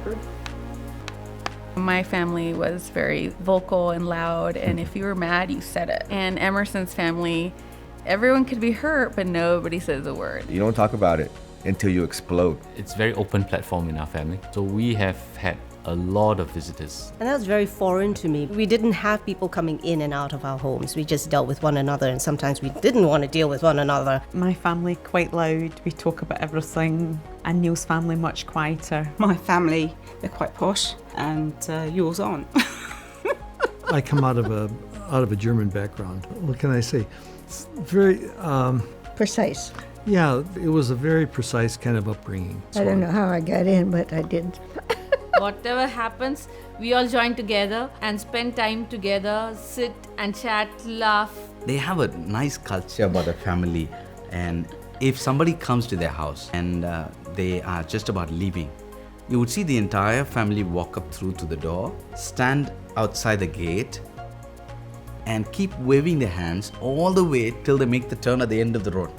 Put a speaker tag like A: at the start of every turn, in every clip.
A: record.
B: My family was very vocal and loud, and if you were mad, you said it. And Emerson's family, everyone could be hurt, but nobody says a word.
C: You don't talk about it until you explode.
D: It's a very open platform in our family, so we have had a lot of visitors.
E: And that was very foreign to me. We didn't have people coming in and out of our homes. We just dealt with one another, and sometimes we didn't want to deal with one another.
A: My family quite loud, we talk about everything, and Neil's family much quieter.
F: My family, they're quite posh, and yours aren't.
G: I come out of a German background. What can I say? It's very
H: precise.
G: Yeah, it was a very precise kind of upbringing.
H: I don't know how I got in, but I did.
I: Whatever happens, we all join together and spend time together, sit and chat, laugh.
J: They have a nice culture about the family, and if somebody comes to their house and they are just about leaving, you would see the entire family walk up through to the door, stand outside the gate, and keep waving their hands all the way till they make the turn at the end of the road.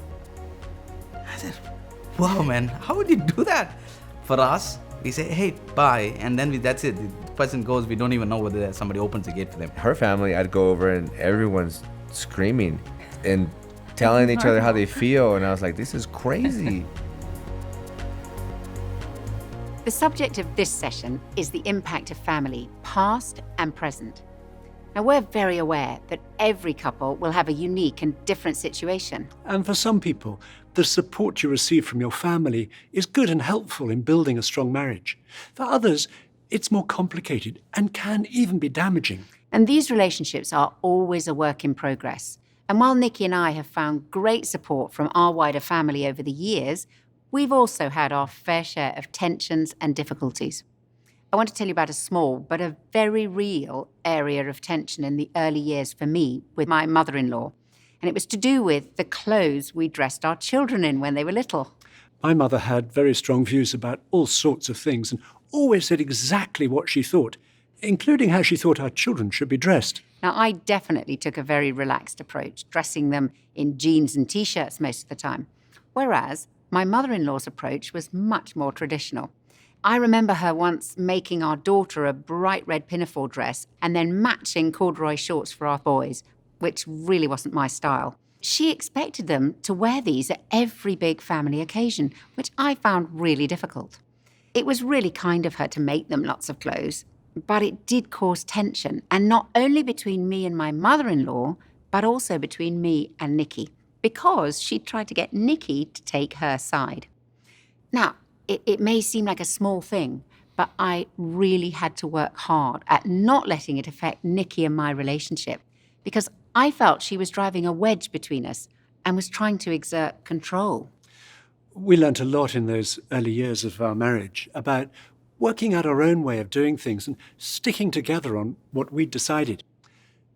J: I said, wow man, how would you do that? For us, we say, hey, bye, and then that's it. The person goes, we don't even know whether somebody opens the gate for them.
C: Her family, I'd go over and everyone's screaming and telling each other how they feel, and I was like, this is crazy.
K: The subject of this session is the impact of family, past and present. Now, we're very aware that every couple will have a unique and different situation.
L: And for some people, the support you receive from your family is good and helpful in building a strong marriage. For others, it's more complicated and can even be damaging.
K: And these relationships are always a work in progress. And while Nikki and I have found great support from our wider family over the years, we've also had our fair share of tensions and difficulties. I want to tell you about a small but a very real area of tension in the early years for me with my mother-in-law. And it was to do with the clothes we dressed our children in when they were little.
L: My mother had very strong views about all sorts of things and always said exactly what she thought, including how she thought our children should be dressed.
K: Now, I definitely took a very relaxed approach, dressing them in jeans and T-shirts most of the time, whereas my mother-in-law's approach was much more traditional. I remember her once making our daughter a bright red pinafore dress and then matching corduroy shorts for our boys, which really wasn't my style. She expected them to wear these at every big family occasion, which I found really difficult. It was really kind of her to make them lots of clothes, but it did cause tension, and not only between me and my mother-in-law, but also between me and Nikki, because she tried to get Nikki to take her side. Now, it may seem like a small thing, but I really had to work hard at not letting it affect Nikki and my relationship, because I felt she was driving a wedge between us and was trying to exert control.
L: We learnt a lot in those early years of our marriage about working out our own way of doing things and sticking together on what we'd decided.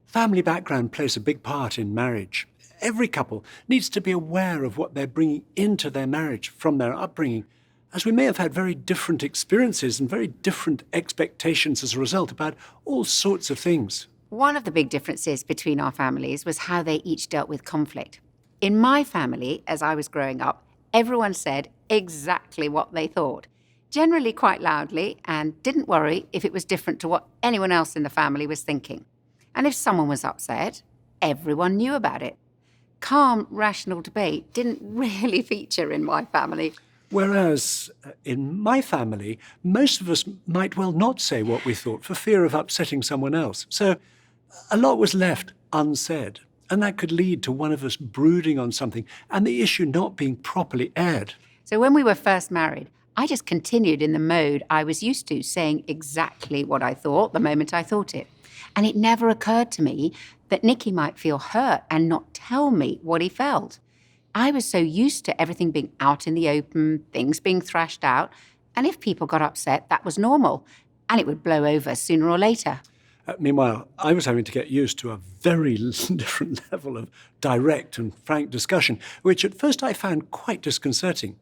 L: Family background plays a big part in marriage. Every couple needs to be aware of what they're bringing into their marriage from their upbringing, as we may have had very different experiences and very different expectations as a result about all sorts of things.
K: One of the big differences between our families was how they each dealt with conflict. In my family, as I was growing up, everyone said exactly what they thought, generally quite loudly, and didn't worry if it was different to what anyone else in the family was thinking. And if someone was upset, everyone knew about it. Calm, rational debate didn't really feature in my family.
L: Whereas in my family, most of us might well not say what we thought for fear of upsetting someone else. So a lot was left unsaid, and that could lead to one of us brooding on something and the issue not being properly aired.
K: So when we were first married, I just continued in the mode I was used to, saying exactly what I thought the moment I thought it. And it never occurred to me that Nikki might feel hurt and not tell me what he felt. I was so used to everything being out in the open, things being thrashed out, and if people got upset, that was normal, and it would blow over sooner or later.
L: Meanwhile, I was having to get used to a very different level of direct and frank discussion, which at first I found quite disconcerting.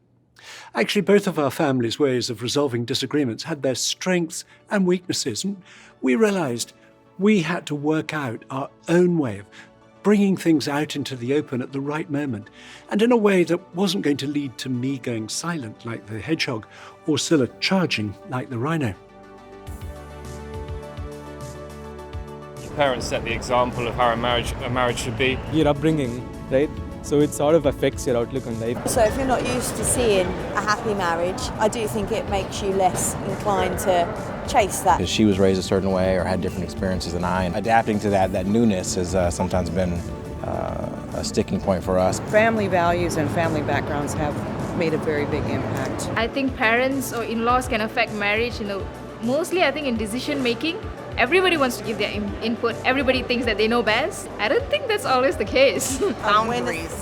L: Actually, both of our families' ways of resolving disagreements had their strengths and weaknesses, and we realized we had to work out our own way of bringing things out into the open at the right moment, and in a way that wasn't going to lead to me going silent like the hedgehog, or Scylla charging like the rhino.
M: Parents set the example of how a marriage should be.
N: Your upbringing, right? So it sort of affects your outlook on life.
O: So if you're not used to seeing a happy marriage, I do think it makes you less inclined to chase that.
P: She was raised a certain way or had different experiences than I, and adapting to that newness has sometimes been a sticking point for us.
Q: Family values and family backgrounds have made a very big impact.
R: I think parents or in-laws can affect marriage, mostly I think in decision making. Everybody wants to give their input. Everybody thinks that they know best. I don't think that's always the case.
O: Boundaries.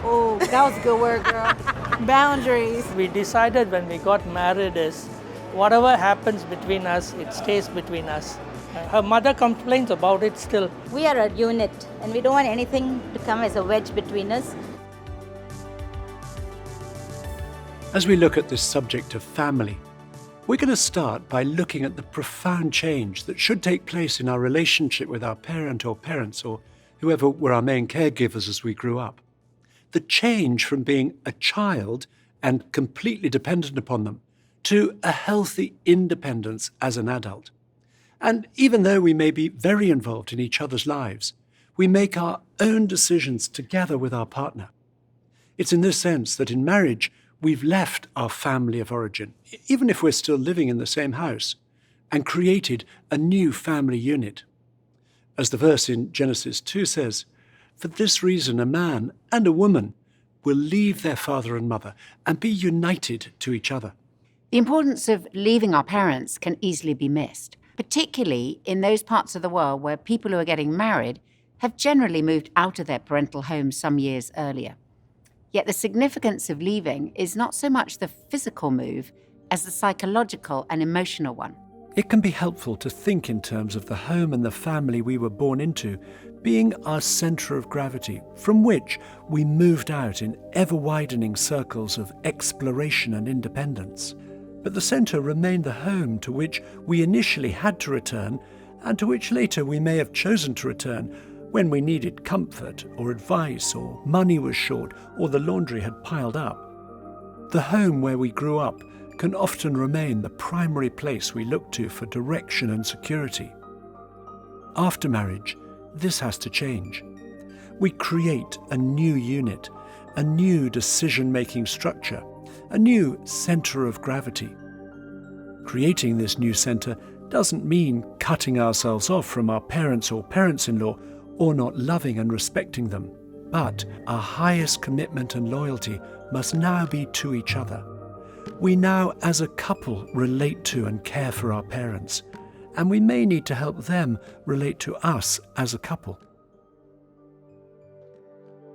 O: Oh, that was a good word, girl. Boundaries.
S: We decided when we got married is whatever happens between us, it stays between us. Her mother complains about it still.
T: We are a unit and we don't want anything to come as a wedge between us.
L: As we look at this subject of family, we're going to start by looking at the profound change that should take place in our relationship with our parent or parents or whoever were our main caregivers as we grew up. The change from being a child and completely dependent upon them to a healthy independence as an adult. And even though we may be very involved in each other's lives, we make our own decisions together with our partner. It's in this sense that in marriage, we've left our family of origin, even if we're still living in the same house, and created a new family unit. As the verse in Genesis 2 says, "For this reason a man and a woman will leave their father and mother and be united to each other."
K: The importance of leaving our parents can easily be missed, particularly in those parts of the world where people who are getting married have generally moved out of their parental homes some years earlier. Yet the significance of leaving is not so much the physical move as the psychological and emotional one.
L: It can be helpful to think in terms of the home and the family we were born into being our centre of gravity, from which we moved out in ever-widening circles of exploration and independence. But the centre remained the home to which we initially had to return, and to which later we may have chosen to return when we needed comfort or advice or money was short or the laundry had piled up. The home where we grew up can often remain the primary place we look to for direction and security. After marriage, this has to change. We create a new unit, a new decision-making structure, a new centre of gravity. Creating this new centre doesn't mean cutting ourselves off from our parents or parents-in-law or not loving and respecting them. But our highest commitment and loyalty must now be to each other. We now, as a couple, relate to and care for our parents, and we may need to help them relate to us as a couple.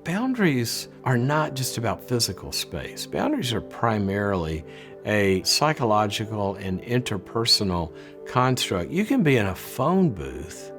U: Boundaries are not just about physical space. Boundaries are primarily a psychological and interpersonal construct. You can be in a phone booth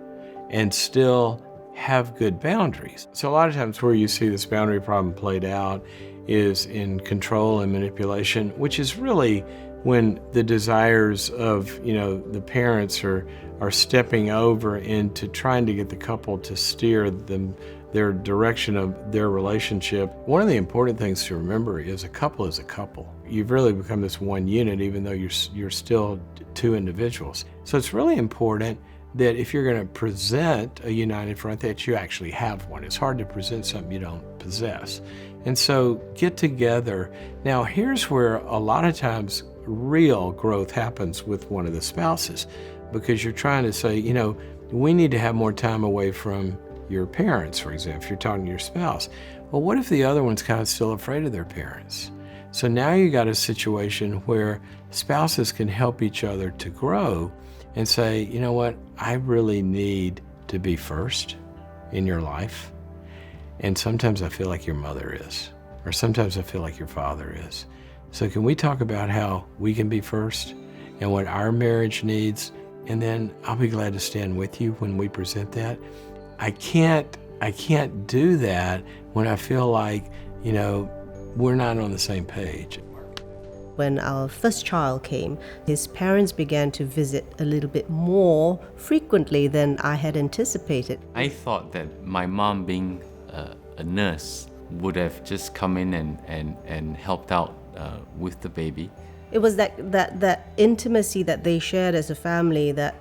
U: and still have good boundaries. So a lot of times where you see this boundary problem played out is in control and manipulation, which is really when the desires of, the parents are stepping over into trying to get the couple to steer their direction of their relationship. One of the important things to remember is a couple is a couple. You've really become this one unit, even though you're still two individuals. So it's really important that if you're going to present a united front, that you actually have one. It's hard to present something you don't possess. And so get together. Now, here's where a lot of times real growth happens with one of the spouses, because you're trying to say, we need to have more time away from your parents, for example, if you're talking to your spouse. Well, what if the other one's kind of still afraid of their parents? So now you got a situation where spouses can help each other to grow and say, you know what, I really need to be first in your life. And sometimes I feel like your mother is, or sometimes I feel like your father is. So can we talk about how we can be first and what our marriage needs? And then I'll be glad to stand with you when we present that. I can't do that when I feel like, we're not on the same page.
E: When our first child came, his parents began to visit a little bit more frequently than I had anticipated.
D: I thought that my mom, being a nurse, would have just come in and helped out with the baby.
E: It was that intimacy that they shared as a family that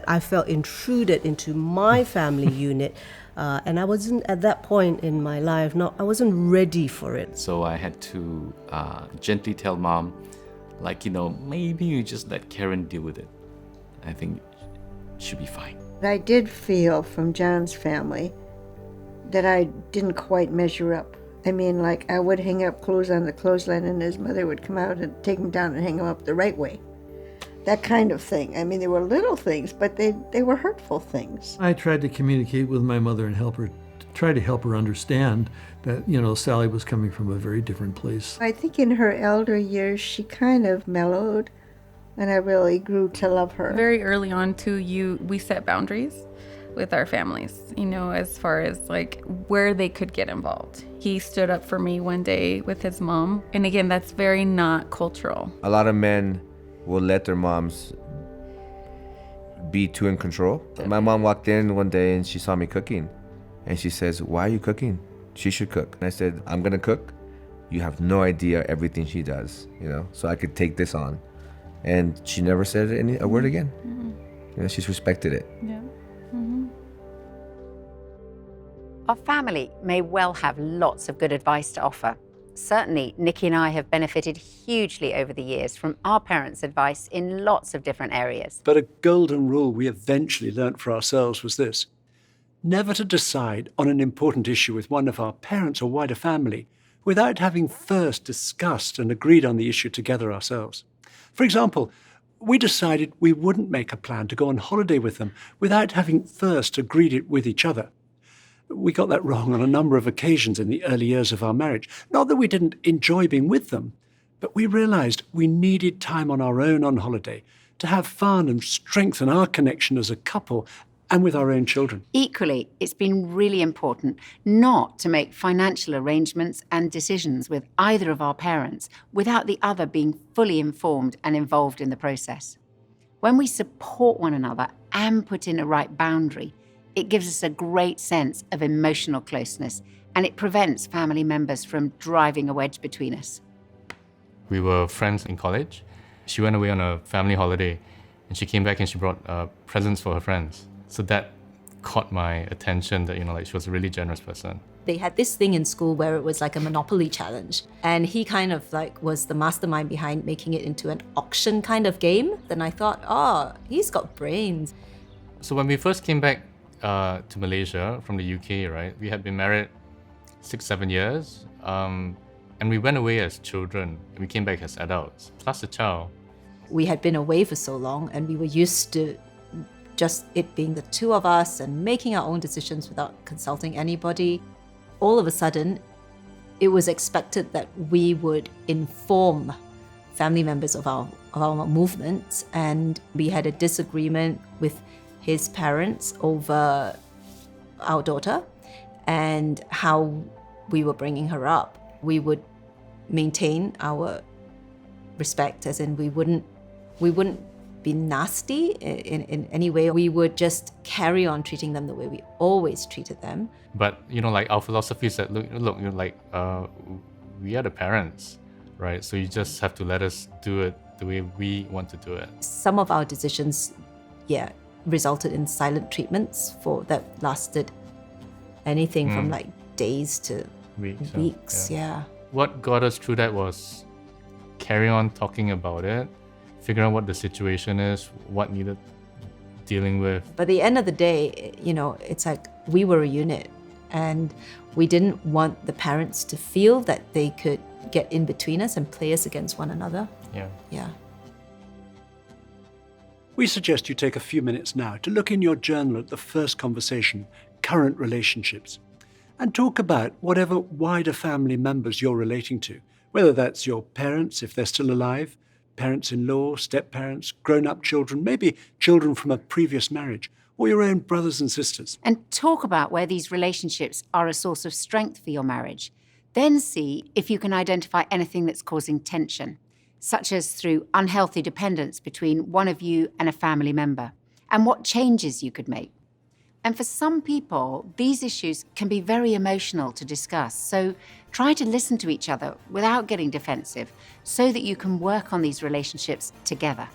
E: I felt intruded into my family unit. And I wasn't, at that point in my life, I wasn't ready for it.
D: So I had to gently tell mom, like, maybe you just let Karen deal with it. I think it should be fine.
H: I did feel from John's family that I didn't quite measure up. I mean, like, I would hang up clothes on the clothesline and his mother would come out and take them down and hang them up the right way. That kind of thing. I mean, they were little things, but they were hurtful things.
G: I tried to communicate with my mother and try to help her understand that, Sally was coming from a very different place.
H: I think in her elder years, she kind of mellowed, and I really grew to love her.
B: Very early on, too, we set boundaries with our families, as far as like where they could get involved. He stood up for me one day with his mom. And again, that's very not cultural.
C: A lot of men will let their moms be too in control. My mom walked in one day and she saw me cooking. And she says, "Why are you cooking? She should cook." And I said, "I'm gonna cook. You have no idea everything she does, so I could take this on." And she never said a word again. Mm-hmm. She's respected it.
B: Yeah.
K: Our family may well have lots of good advice to offer. Certainly, Nikki and I have benefited hugely over the years from our parents' advice in lots of different areas.
L: But a golden rule we eventually learnt for ourselves was this: never to decide on an important issue with one of our parents or wider family without having first discussed and agreed on the issue together ourselves. For example, we decided we wouldn't make a plan to go on holiday with them without having first agreed it with each other. We got that wrong on a number of occasions in the early years of our marriage. Not that we didn't enjoy being with them, but we realized we needed time on our own on holiday to have fun and strengthen our connection as a couple and with our own children.
K: Equally, it's been really important not to make financial arrangements and decisions with either of our parents without the other being fully informed and involved in the process. When we support one another and put in a right boundary, it gives us a great sense of emotional closeness, and it prevents family members from driving a wedge between us.
D: We were friends in college. She went away on a family holiday, and she came back and she brought presents for her friends. So that caught my attention that, she was a really generous person.
V: They had this thing in school where it was like a Monopoly challenge. And he kind of was the mastermind behind making it into an auction kind of game. Then I thought, he's got brains.
D: So when we first came back to Malaysia from the UK, right? We had been married 6-7 years, and we went away as children. We came back as adults, plus a child.
V: We had been away for so long, and we were used to just it being the two of us and making our own decisions without consulting anybody. All of a sudden, it was expected that we would inform family members of our movements, and we had a disagreement with his parents over our daughter and how we were bringing her up. We would maintain our respect, as in we wouldn't be nasty in any way. We would just carry on treating them the way we always treated them.
D: But our philosophy is that look, we are the parents, right? So you just have to let us do it the way we want to do it.
V: Some of our decisions, resulted in silent treatments that lasted anything from days to weeks. Yeah.
D: What got us through that was carry on talking about it, figure out what the situation is, what needed dealing with.
V: But at the end of the day, it's like we were a unit, and we didn't want the parents to feel that they could get in between us and play us against one another. Yeah.
L: We suggest you take a few minutes now to look in your journal at the first conversation, current relationships, and talk about whatever wider family members you're relating to, whether that's your parents, if they're still alive, parents-in-law, step-parents, grown-up children, maybe children from a previous marriage, or your own brothers and sisters.
K: And talk about where these relationships are a source of strength for your marriage. Then see if you can identify anything that's causing tension. such as through unhealthy dependence between one of you and a family member, and what changes you could make. And for some people, these issues can be very emotional to discuss. So try to listen to each other without getting defensive so that you can work on these relationships together.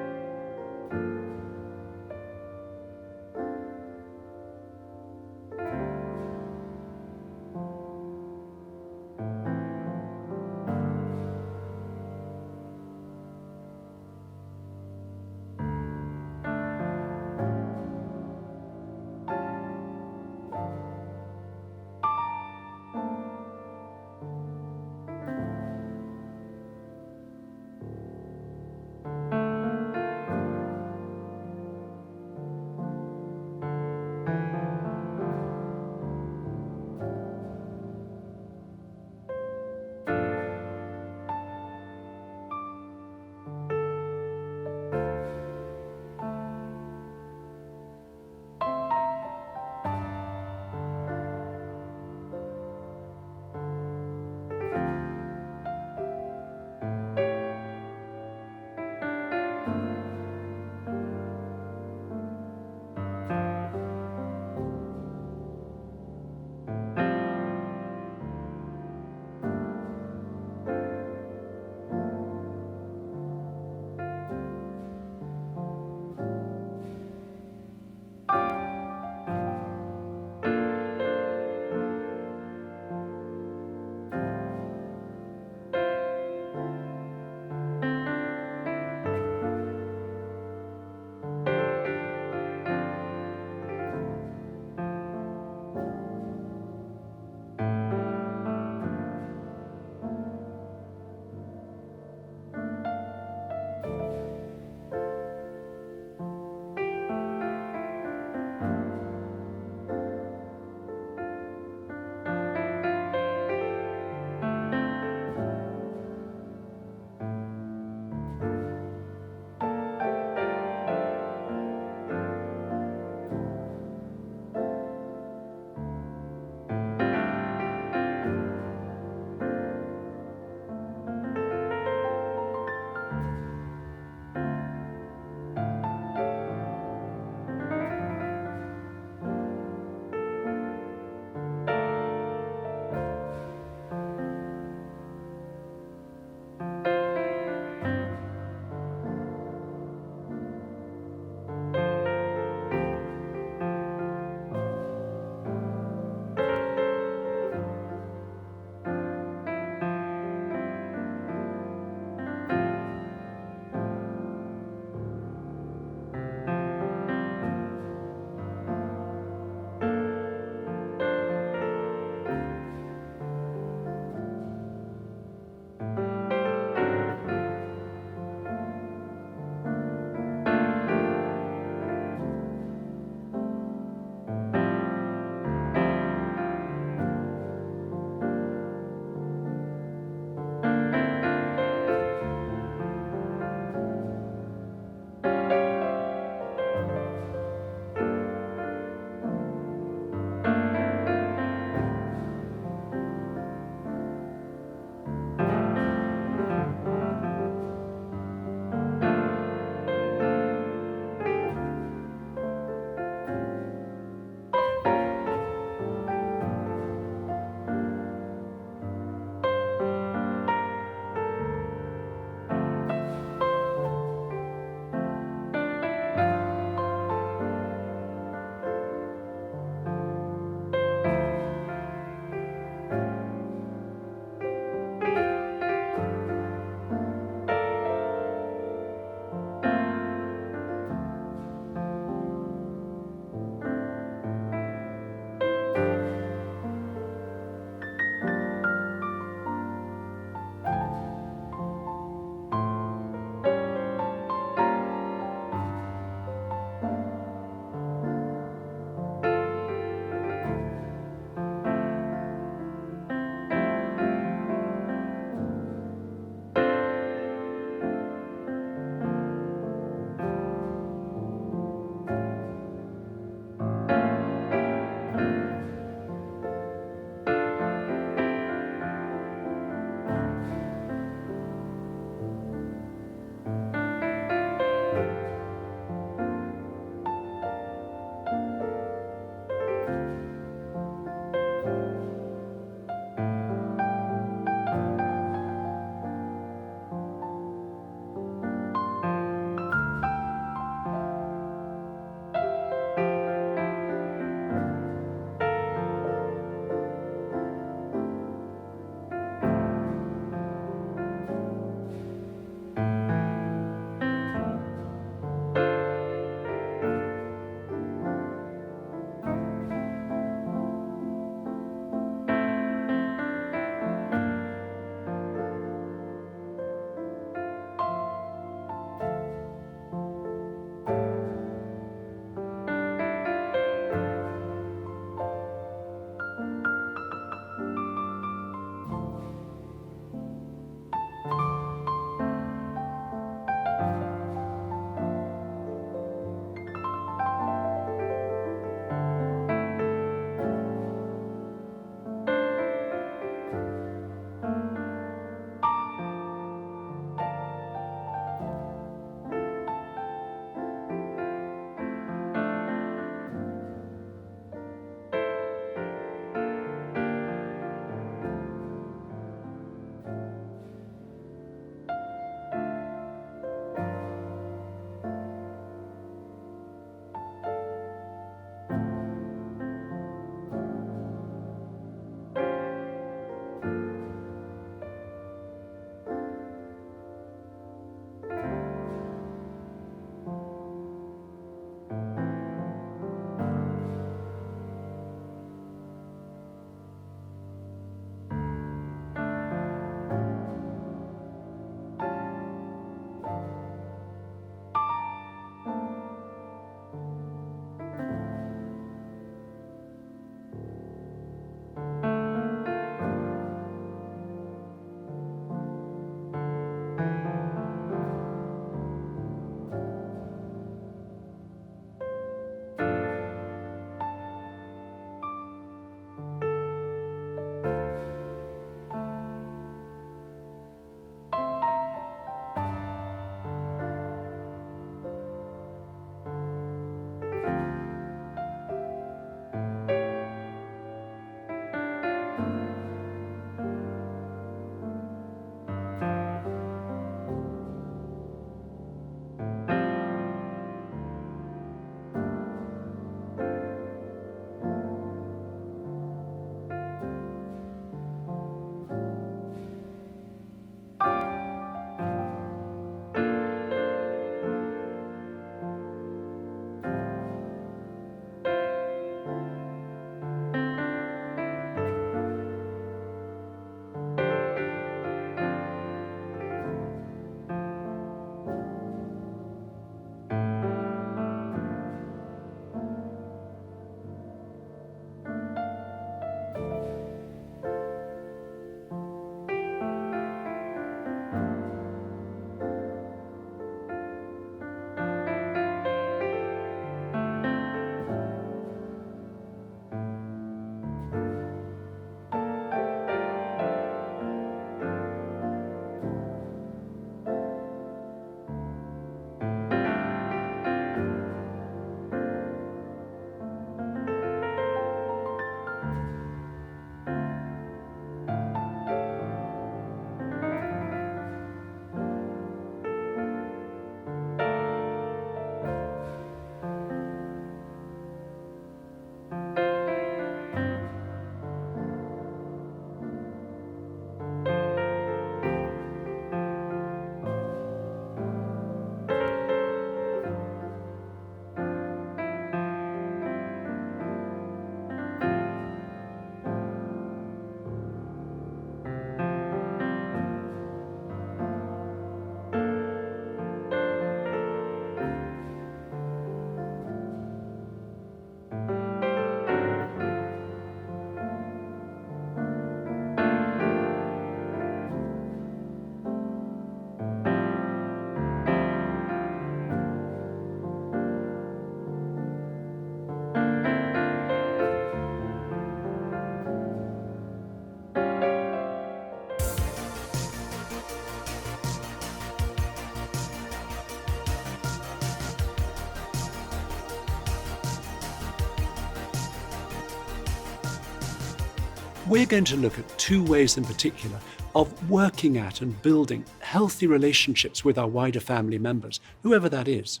L: We're going to look at two ways in particular of working at and building healthy relationships with our wider family members, whoever that is.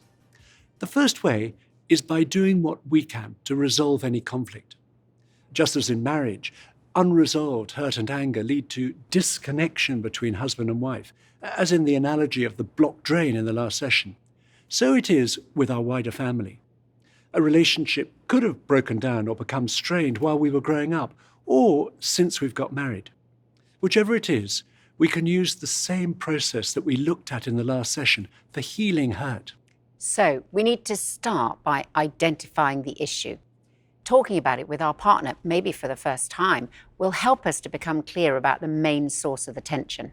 L: The first way is by doing what we can to resolve any conflict. Just as in marriage, unresolved hurt and anger lead to disconnection between husband and wife, as in the analogy of the blocked drain in the last session. So it is with our wider family. A relationship could have broken down or become strained while we were growing up, or since we've got married. Whichever it is, we can use the same process that we looked at in the last session for healing hurt.
K: So we need to start by identifying the issue. Talking about it with our partner, maybe for the first time, will help us to become clear about the main source of the tension.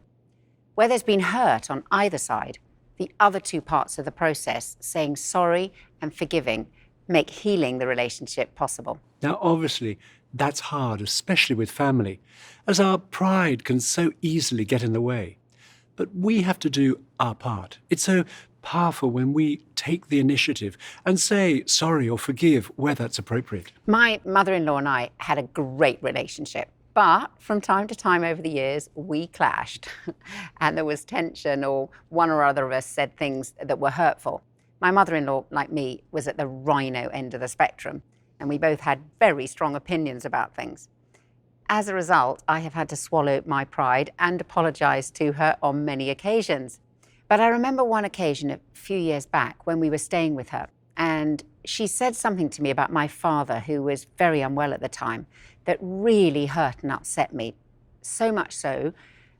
K: Where there's been hurt on either side, the other two parts of the process, saying sorry and forgiving, make healing the relationship possible.
L: Now, obviously, that's hard, especially with family, as our pride can so easily get in the way. But we have to do our part. It's so powerful when we take the initiative and say sorry or forgive where that's appropriate.
K: My mother-in-law and I had a great relationship, but from time to time over the years, we clashed and there was tension, or one or other of us said things that were hurtful. My mother-in-law, like me, was at the rhino end of the spectrum, and we both had very strong opinions about things. As a result, I have had to swallow my pride and apologize to her on many occasions. But I remember one occasion a few years back when we were staying with her, and she said something to me about my father, who was very unwell at the time, that really hurt and upset me. So much so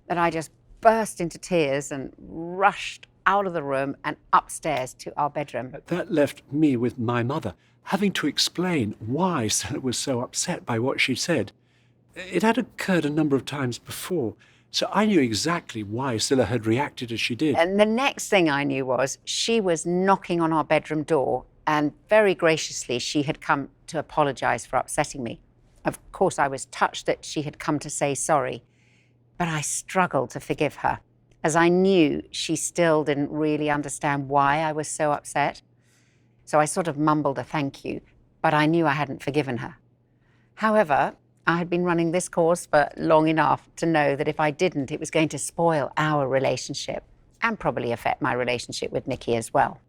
K: that I just burst into tears and rushed out of the room and upstairs to our bedroom.
L: That left me with my mother, having to explain why Stella was so upset by what she said. It had occurred a number of times before, so I knew exactly why Stella had reacted as she did.
K: And the next thing I knew was she was knocking on our bedroom door, and very graciously she had come to apologize for upsetting me. Of course, I was touched that she had come to say sorry, but I struggled to forgive her, as I knew she still didn't really understand why I was so upset. So I sort of mumbled a thank you, but I knew I hadn't forgiven her. However, I had been running this course for long enough to know that if I didn't, it was going to spoil our relationship and probably affect my relationship with Nikki as well.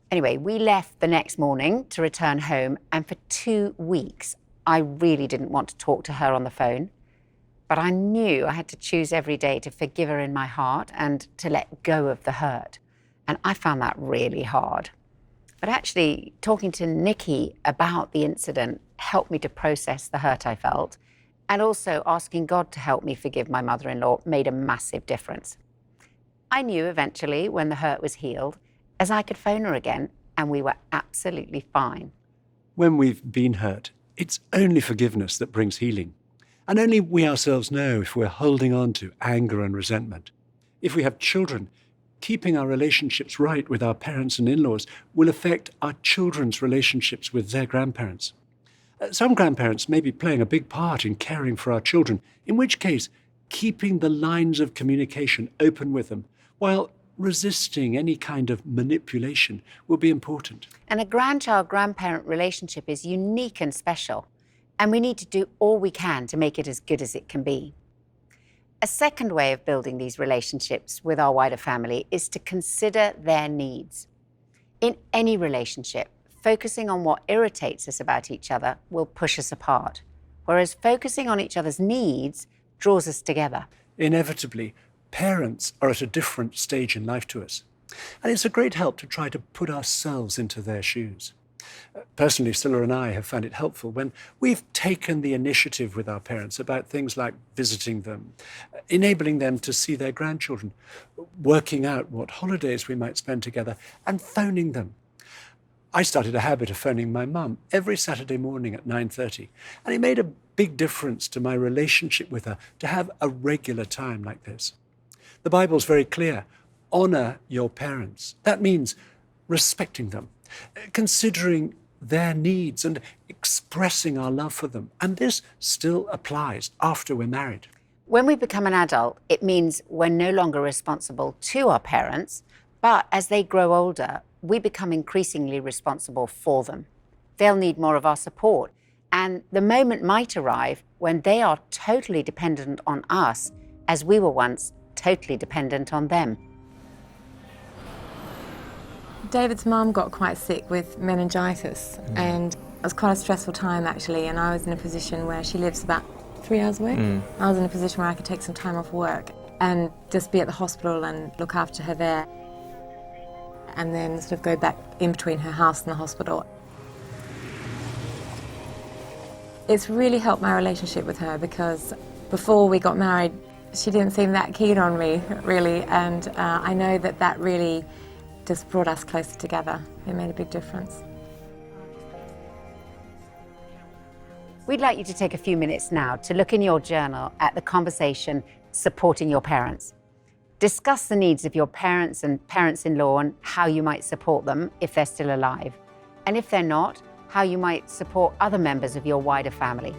K: Anyway, we left the next morning to return home, and for 2 weeks, I really didn't want to talk to her on the phone, but I knew I had to choose every day to forgive her in my heart and to let go of the hurt. And I found that really hard. But actually, talking to Nikki about the incident helped me to process the hurt I felt, and also asking God to help me forgive my mother-in-law made a massive difference. I knew eventually, when the hurt was healed, as I could phone her again, and we were absolutely fine.
L: When we've been hurt, it's only forgiveness that brings healing. And only we ourselves know if we're holding on to anger and resentment. If we have children, keeping our relationships right with our parents and in-laws will affect our children's relationships with their grandparents. Some grandparents may be playing a big part in caring for our children, in which case, keeping the lines of communication open with them, while resisting any kind of manipulation, will be important.
K: And a grandchild-grandparent relationship is unique and special, and we need to do all we can to make it as good as it can be. A second way of building these relationships with our wider family is to consider their needs. In any relationship, focusing on what irritates us about each other will push us apart, whereas focusing on each other's needs draws us together.
L: Inevitably, parents are at a different stage in life to us, and it's a great help to try to put ourselves into their shoes. Personally, Stella and I have found it helpful when we've taken the initiative with our parents about things like visiting them, enabling them to see their grandchildren, working out what holidays we might spend together, and phoning them. I started a habit of phoning my mum every Saturday morning at 9:30, and it made a big difference to my relationship with her to have a regular time like this. The Bible's very clear. Honor your parents. That means respecting them, considering their needs and expressing our love for them. And this still applies after we're married.
K: When we become an adult, it means we're no longer responsible to our parents, but as they grow older, we become increasingly responsible for them. They'll need more of our support, And the moment might arrive when they are totally dependent on us, as we were once totally dependent on them.
A: David's mum got quite sick with meningitis, and it was quite a stressful time actually, and I was in a position where she lives about 3 hours away. I was in a position where I could take some time off work and just be at the hospital and look after her there, and then sort of go back in between her house and the hospital. It's really helped my relationship with her, because before we got married, she didn't seem that keen on me, really, and I know that that really just brought us closer together. It made a big difference.
K: We'd like you to take a few minutes now to look in your journal at the conversation supporting your parents. Discuss the needs of your parents and parents-in-law and how you might support them if they're still alive. And if they're not, how you might support other members of your wider family.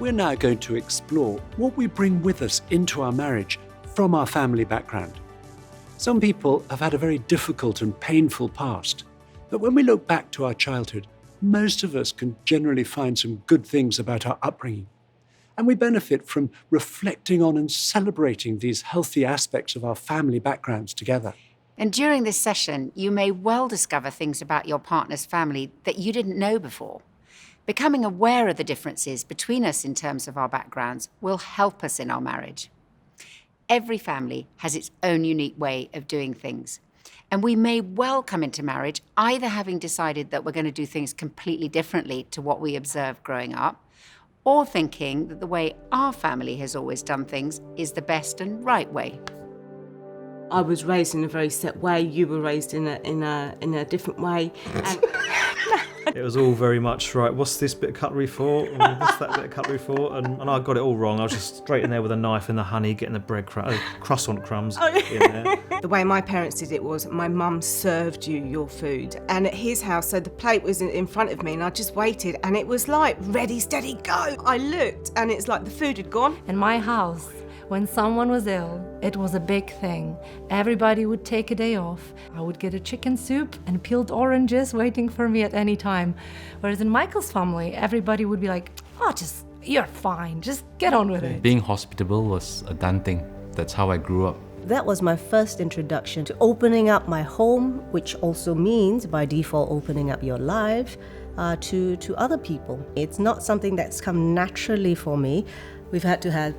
L: we're now going to explore what we bring with us into our marriage from our family background. Some people have had a very difficult and painful past, but when we look back to our childhood, most of us can generally find some good things about our upbringing. And we benefit from reflecting on and celebrating these healthy aspects of our family backgrounds together.
K: And during this session, you may well discover things about your partner's family that you didn't know before. Becoming aware of the differences between us in terms of our backgrounds will help us in our marriage. Every family has its own unique way of doing things. And we may well come into marriage either having decided that we're going to do things completely differently to what we observed growing up, or thinking that the way our family has always done things is the best and right way.
F: I was raised in a very set way. You were raised in a different way. And
I: it was all very much, right, what's this bit of cutlery for? And what's that bit of cutlery for? And I got it all wrong. I was just straight in there with a knife and the honey, getting the bread croissant crumbs in there.
F: The way my parents did it was my mum served you your food. And at his house, so the plate was in front of me and I just waited and it was like, ready, steady, go. I looked and it's like the food had gone.
W: In my house, when someone was ill, it was a big thing. Everybody would take a day off. I would get a chicken soup and peeled oranges waiting for me at any time. Whereas in Michael's family, everybody would be like, oh, you're fine, just get on with it.
X: Being hospitable was a done thing. That's how I grew up.
E: That was my first introduction to opening up my home, which also means, by default, opening up your life to other people. It's not something that's come naturally for me. We've had to have,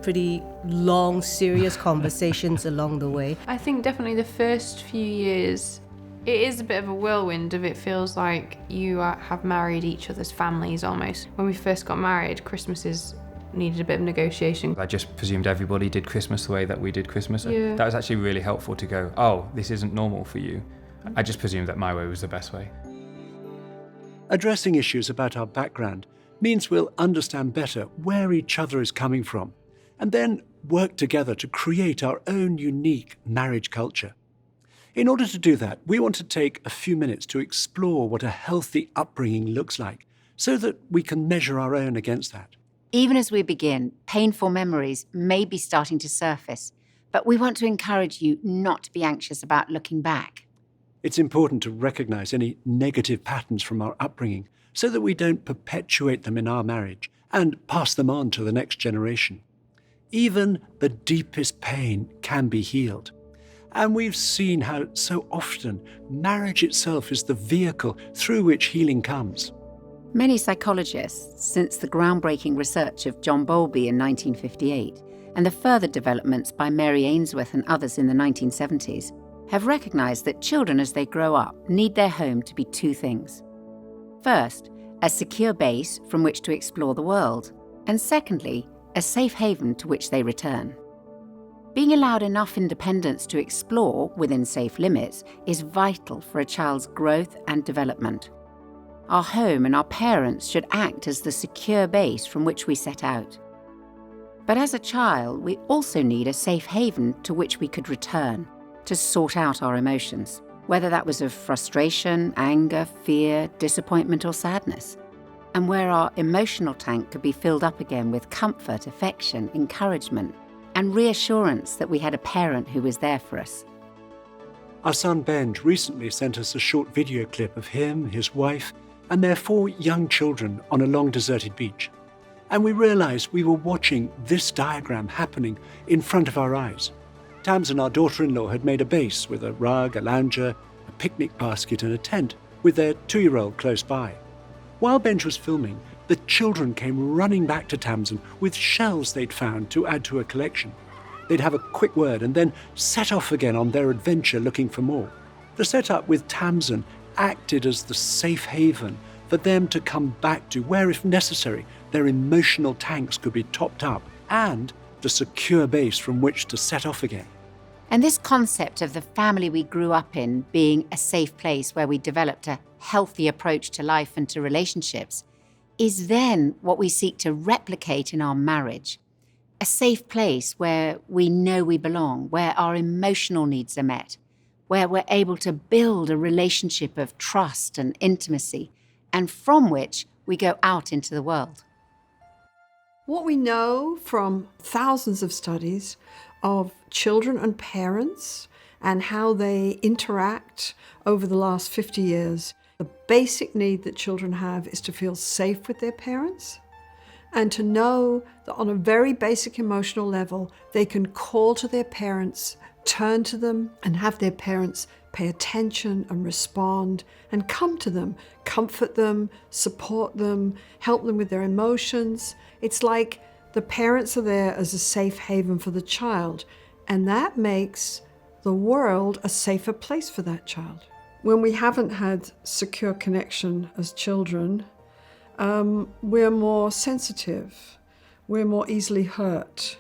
E: pretty long, serious conversations along the way.
Y: I think definitely the first few years, it is a bit of a whirlwind of it feels like you have married each other's families almost. When we first got married, Christmases needed a bit of negotiation.
Z: I just presumed everybody did Christmas the way that we did Christmas.
Y: Yeah.
Z: That was actually really helpful to go, oh, this isn't normal for you. I just presumed that my way was the best way.
L: Addressing issues about our background means we'll understand better where each other is coming from, and then work together to create our own unique marriage culture. In order to do that, we want to take a few minutes to explore what a healthy upbringing looks like, so that we can measure our own against that.
K: Even as we begin, painful memories may be starting to surface, but we want to encourage you not to be anxious about looking back.
L: It's important to recognize any negative patterns from our upbringing so that we don't perpetuate them in our marriage and pass them on to the next generation. Even the deepest pain can be healed. And we've seen how so often marriage itself is the vehicle through which healing comes.
K: Many psychologists, since the groundbreaking research of John Bowlby in 1958 and the further developments by Mary Ainsworth and others in the 1970s, have recognized that children as they grow up need their home to be two things. First, a secure base from which to explore the world, and secondly, a safe haven to which they return. Being allowed enough independence to explore within safe limits is vital for a child's growth and development. Our home and our parents should act as the secure base from which we set out. But as a child, we also need a safe haven to which we could return to sort out our emotions, whether that was of frustration, anger, fear, disappointment, or sadness, and where our emotional tank could be filled up again with comfort, affection, encouragement, and reassurance that we had a parent who was there for us.
L: Our son Benj recently sent us a short video clip of him, his wife, and their 4 young children on a long deserted beach. And we realized we were watching this diagram happening in front of our eyes. Tamsin, our daughter-in-law, had made a base with a rug, a lounger, a picnic basket and a tent with their 2-year-old close by. While Benj was filming, the children came running back to Tamsin with shells they'd found to add to a collection. They'd have a quick word and then set off again on their adventure looking for more. The setup with Tamsin acted as the safe haven for them to come back to, where, if necessary, their emotional tanks could be topped up, and the secure base from which to set off again.
K: And this concept of the family we grew up in being a safe place where we developed a healthy approach to life and to relationships is then what we seek to replicate in our marriage. A safe place where we know we belong, where our emotional needs are met, where we're able to build a relationship of trust and intimacy, and from which we go out into the world.
J: What we know from thousands of studies of children and parents and how they interact over the last 50 years, the basic need that children have is to feel safe with their parents and to know that on a very basic emotional level, they can call to their parents, turn to them, and have their parents pay attention and respond and come to them, comfort them, support them, help them with their emotions. It's like the parents are there as a safe haven for the child, and that makes the world a safer place for that child. When we haven't had secure connection as children, we're more sensitive, we're more easily hurt,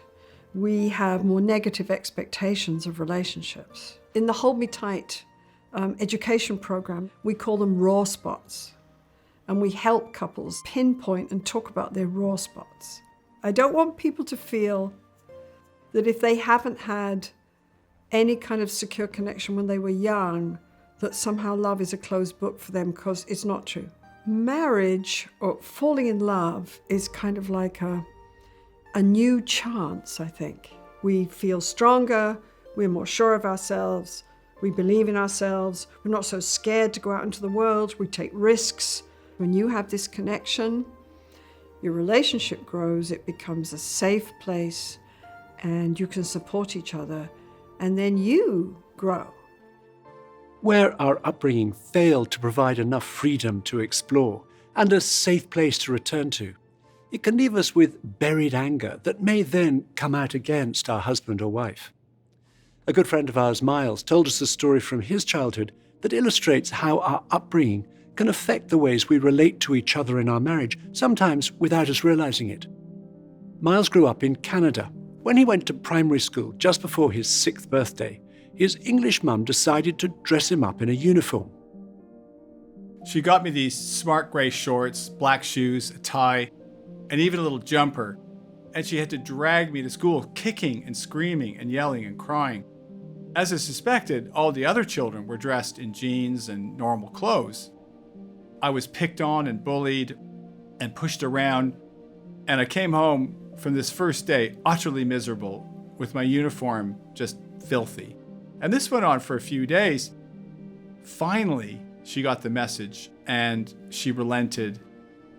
J: we have more negative expectations of relationships. In the Hold Me Tight education program, we call them raw spots, and we help couples pinpoint and talk about their raw spots. I don't want people to feel that if they haven't had any kind of secure connection when they were young, that somehow love is a closed book for them, because it's not true. Marriage or falling in love is kind of like a new chance, I think. We feel stronger, we're more sure of ourselves, we believe in ourselves, we're not so scared to go out into the world, we take risks. When you have this connection, your relationship grows, it becomes a safe place, and you can support each other, and then you grow.
L: Where our upbringing failed to provide enough freedom to explore and a safe place to return to, it can leave us with buried anger that may then come out against our husband or wife. A good friend of ours, Miles, told us a story from his childhood that illustrates how our upbringing can affect the ways we relate to each other in our marriage, sometimes without us realizing it. Miles grew up in Canada. When he went to primary school just before his 6th birthday, his English mum decided to dress him up in a uniform.
M: She got me these smart grey shorts, black shoes, a tie, and even a little jumper. And she had to drag me to school, kicking and screaming and yelling and crying. As I suspected, all the other children were dressed in jeans and normal clothes. I was picked on and bullied and pushed around, and I came home from this first day utterly miserable, with my uniform just filthy. And this went on for a few days. Finally, she got the message and she relented.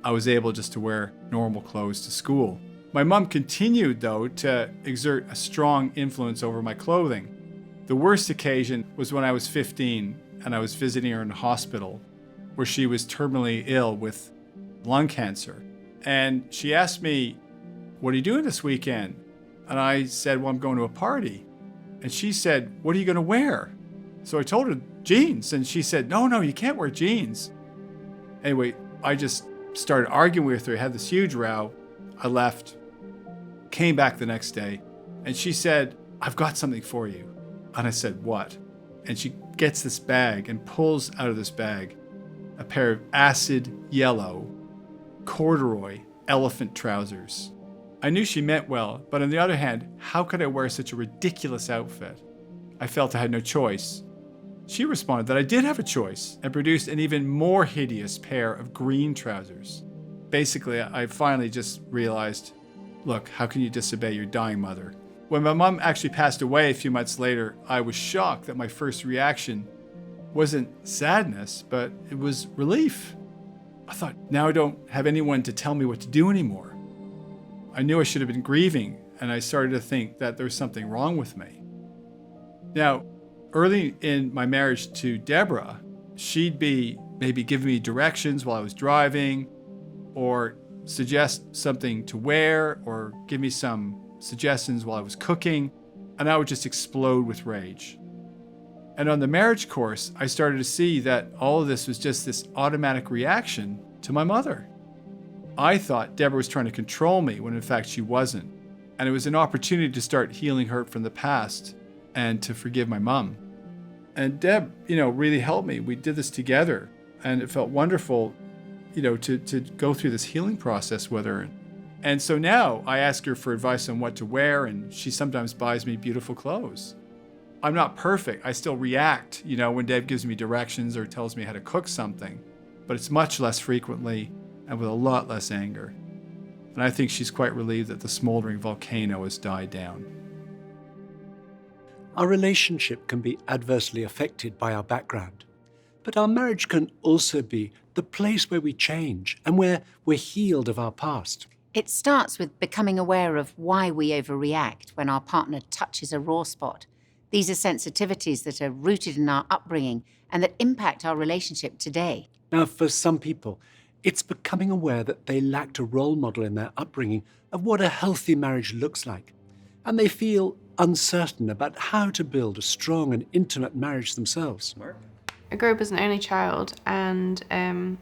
M: I was able just to wear normal clothes to school. My mom continued, though, to exert a strong influence over my clothing. The worst occasion was when I was 15 and I was visiting her in the hospital, where she was terminally ill with lung cancer. And she asked me, "What are you doing this weekend?" And I said, "Well, I'm going to a party." And she said, "What are you going to wear?" So I told her jeans, and she said, No, you can't wear jeans. Anyway, I just started arguing with her, had this huge row. I left, came back the next day, and she said, "I've got something for you." And I said, "What?" And she gets this bag and pulls out of this bag a pair of acid yellow corduroy elephant trousers. I knew she meant well, but on the other hand, how could I wear such a ridiculous outfit? I felt I had no choice. She responded that I did have a choice and produced an even more hideous pair of green trousers. Basically, I finally just realized, look, how can you disobey your dying mother? When my mom actually passed away a few months later, I was shocked that my first reaction wasn't sadness, but it was relief. I thought, now I don't have anyone to tell me what to do anymore. I knew I should have been grieving, and I started to think that there was something wrong with me. Now, early in my marriage to Deborah, she'd be maybe giving me directions while I was driving, or suggest something to wear, or give me some suggestions while I was cooking, and I would just explode with rage. And on the marriage course, I started to see that all of this was just this automatic reaction to my mother. I thought Deborah was trying to control me when in fact she wasn't. And it was an opportunity to start healing hurt from the past and to forgive my mom. And Deb, really helped me. We did this together, and it felt wonderful, to go through this healing process with her. And so now I ask her for advice on what to wear, and she sometimes buys me beautiful clothes. I'm not perfect. I still react, when Deb gives me directions or tells me how to cook something, but it's much less frequently and with a lot less anger. And I think she's quite relieved that the smoldering volcano has died down.
L: Our relationship can be adversely affected by our background, but our marriage can also be the place where we change and where we're healed of our past.
K: It starts with becoming aware of why we overreact when our partner touches a raw spot. These are sensitivities that are rooted in our upbringing and that impact our relationship today.
L: Now, for some people, it's becoming aware that they lacked a role model in their upbringing of what a healthy marriage looks like, and they feel uncertain about how to build a strong and intimate marriage themselves.
Y: I grew up as an only child, and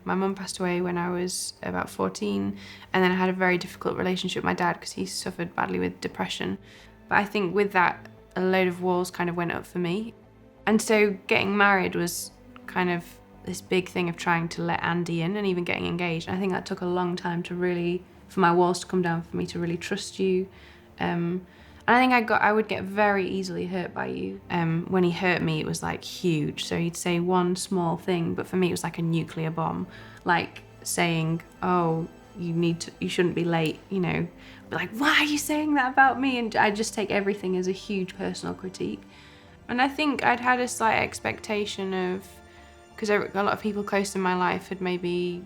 Y: my mum passed away when I was about 14, and then I had a very difficult relationship with my dad because he suffered badly with depression. But I think with that, a load of walls kind of went up for me. And so getting married was kind of this big thing of trying to let Andy in and even getting engaged. And I think that took a long time to really, for my walls to come down, for me to really trust you. And I think I would get very easily hurt by you. When he hurt me, it was like huge. So he'd say one small thing, but for me it was like a nuclear bomb. Like saying, oh, you shouldn't be late, you know. Be like, why are you saying that about me? And I just take everything as a huge personal critique. And I think I'd had a slight expectation of, because a lot of people close in my life had maybe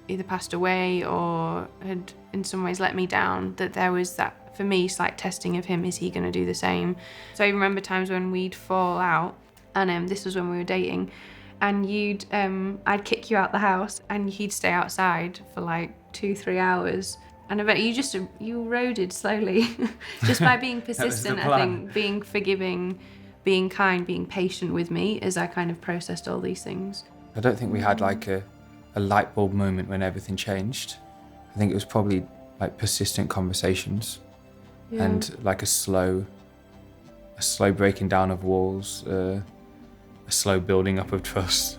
Y: either passed away or had in some ways let me down, that there was that, for me, slight testing of him. Is he going to do the same? So I remember times when we'd fall out, and this was when we were dating, and I'd kick you out the house and he'd stay outside for like 2-3 hours. And I bet you eroded slowly just by being persistent, I think, being forgiving, being kind, being patient with me as I kind of processed all these things.
Z: I don't think we had like a light bulb moment when everything changed. I think it was probably like persistent conversations and like a slow breaking down of walls, a slow building up of trust.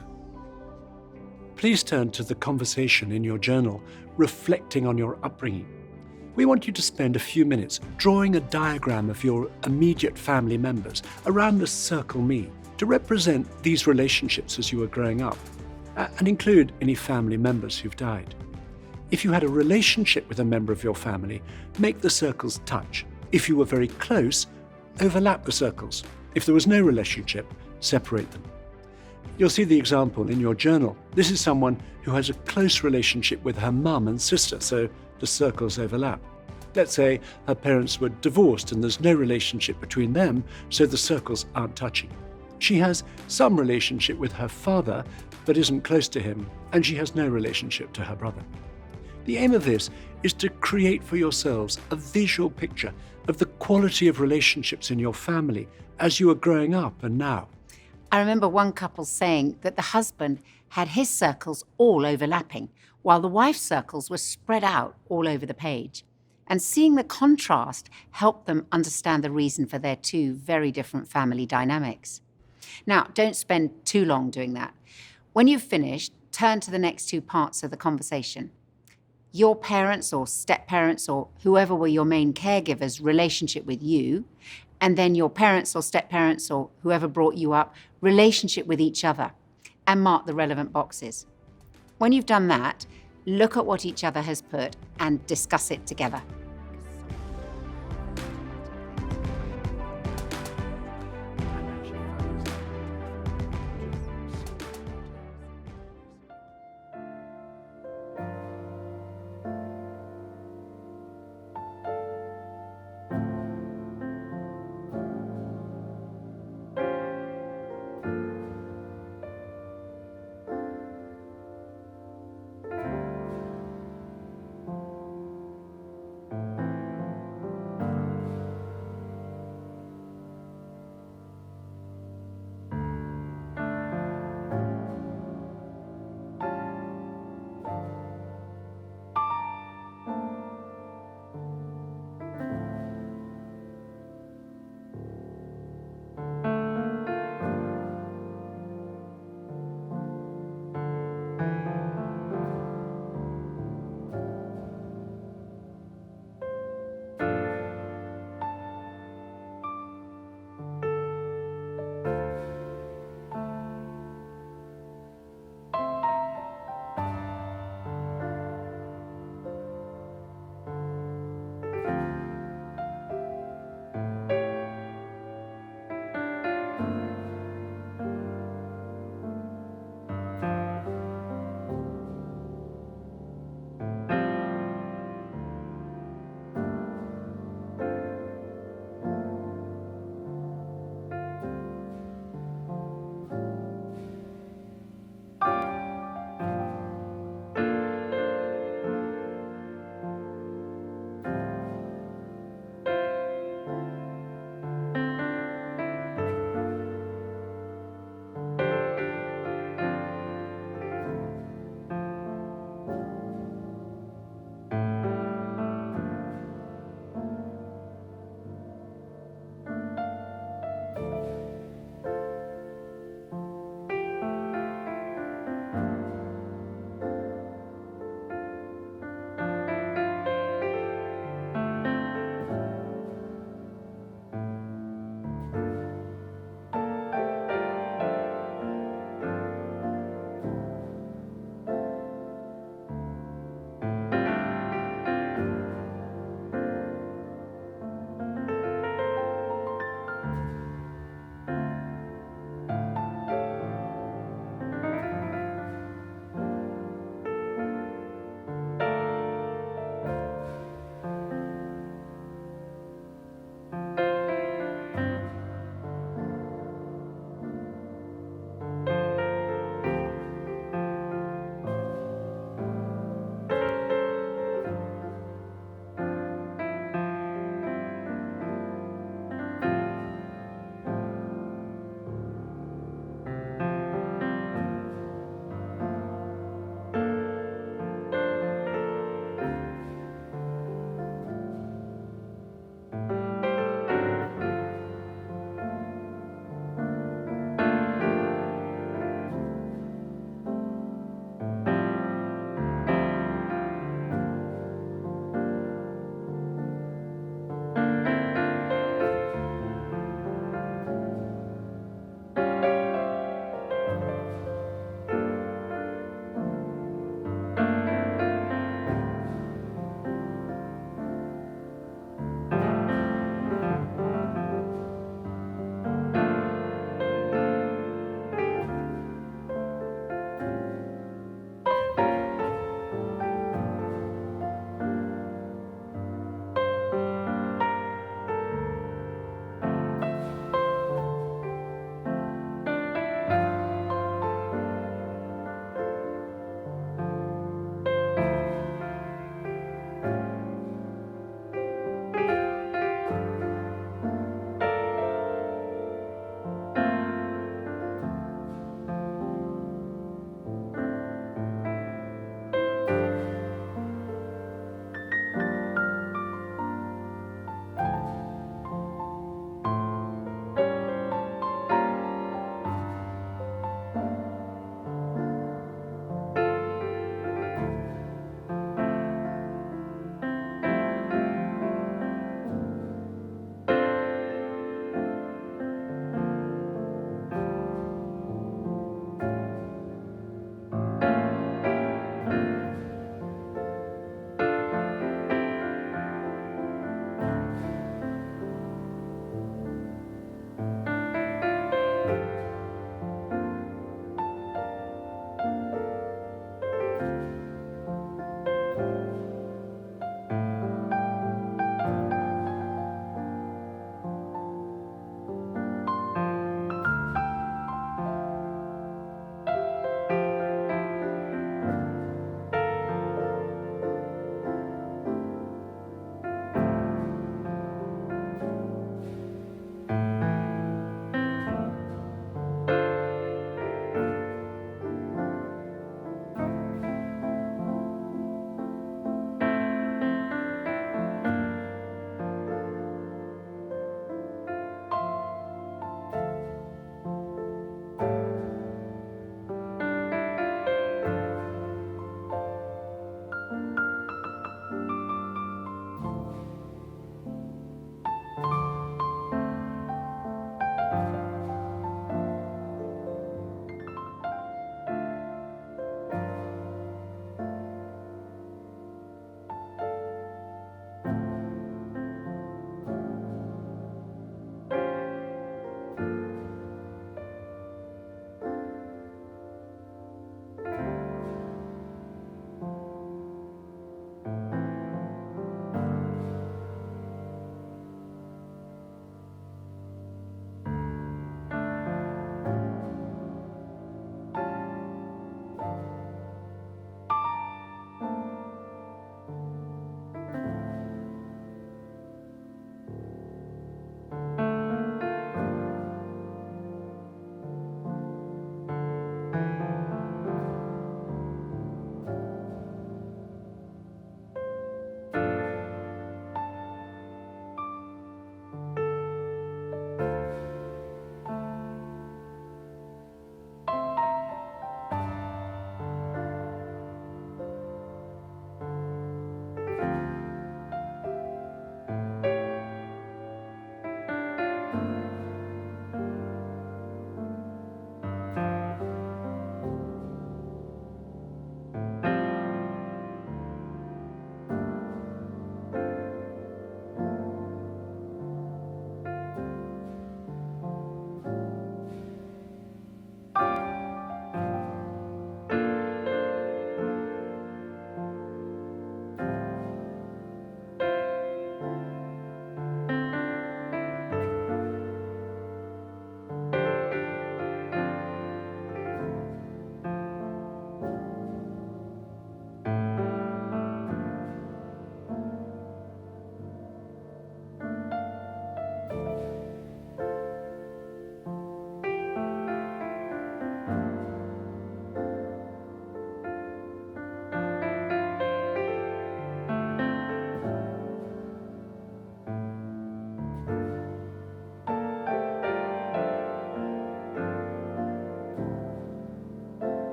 L: Please turn to the conversation in your journal, reflecting on your upbringing. We want you to spend a few minutes drawing a diagram of your immediate family members around the circle me to represent these relationships as you were growing up, and include any family members who've died. If you had a relationship with a member of your family, make the circles touch. If you were very close, overlap the circles. If there was no relationship, separate them. You'll see the example in your journal. This is someone who has a close relationship with her mum and sister, so the circles overlap. Let's say her parents were divorced and there's no relationship between them, so the circles aren't touching. She has some relationship with her father, but isn't close to him, and she has no relationship to her brother. The aim of this is to create for yourselves a visual picture of the quality of relationships in your family as you are growing up and now.
K: I remember one couple saying that the husband had his circles all overlapping, while the wife's circles were spread out all over the page. And seeing the contrast helped them understand the reason for their two very different family dynamics. Now, don't spend too long doing that. When you've finished, turn to the next two parts of the conversation. Your parents or step-parents or whoever were your main caregivers' relationship with you, and then your parents or step-parents or whoever brought you up, relationship with each other, and mark the relevant boxes. When you've done that, look at what each other has put and discuss it together.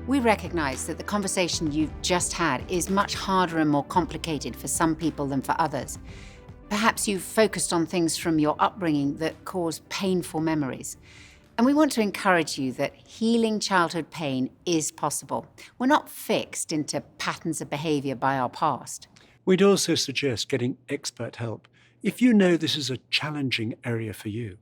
K: We recognize that the conversation you've just had is much harder and more complicated for some people than for others. Perhaps you've focused on things from your upbringing that cause painful memories. And we want to encourage you that healing childhood pain is possible. We're not fixed into patterns of behavior by our past.
L: We'd also suggest getting expert help if you know this is a challenging area for you.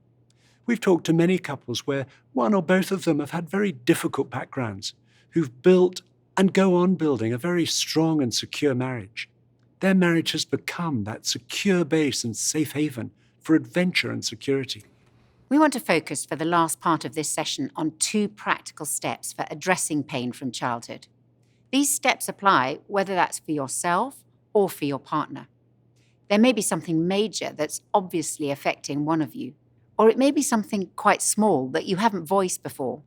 L: We've talked to many couples where one or both of them have had very difficult backgrounds, who've built and go on building a very strong and secure marriage. Their marriage has become that secure base and safe haven for adventure and security.
K: We want to focus for the last part of this session on 2 practical steps for addressing pain from childhood. These steps apply whether that's for yourself or for your partner. There may be something major that's obviously affecting one of you, or it may be something quite small that you haven't voiced before.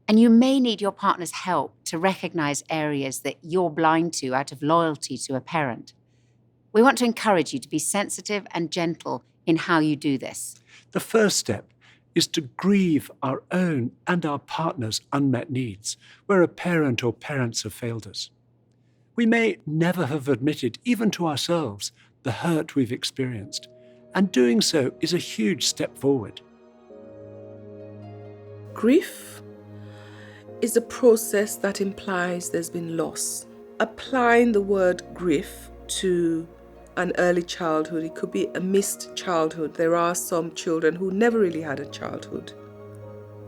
K: And you may need your partner's help to recognize areas that you're blind to out of loyalty to a parent. We want to encourage you to be sensitive and gentle in how you do this.
L: The first step is to grieve our own and our partner's unmet needs, where a parent or parents have failed us. We may never have admitted, even to ourselves, the hurt we've experienced, and doing so is a huge step forward.
N: Grief is a process that implies there's been loss. Applying the word grief to an early childhood, it could be a missed childhood. There are some children who never really had a childhood.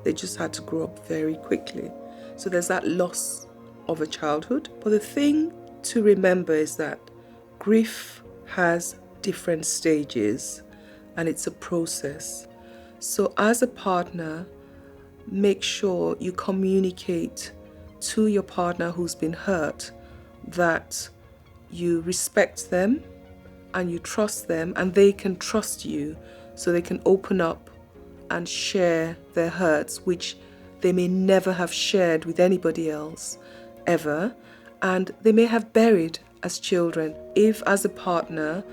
N: They just had to grow up very quickly. So there's that loss of a childhood. But the thing to remember is that grief has different stages and it's a process. So as a partner, make sure you communicate to your partner who's been hurt that you respect them and you trust them and they can trust you, so they can open up and share their hurts, which they may never have shared with anybody else ever, and they may have buried as children. If as a partner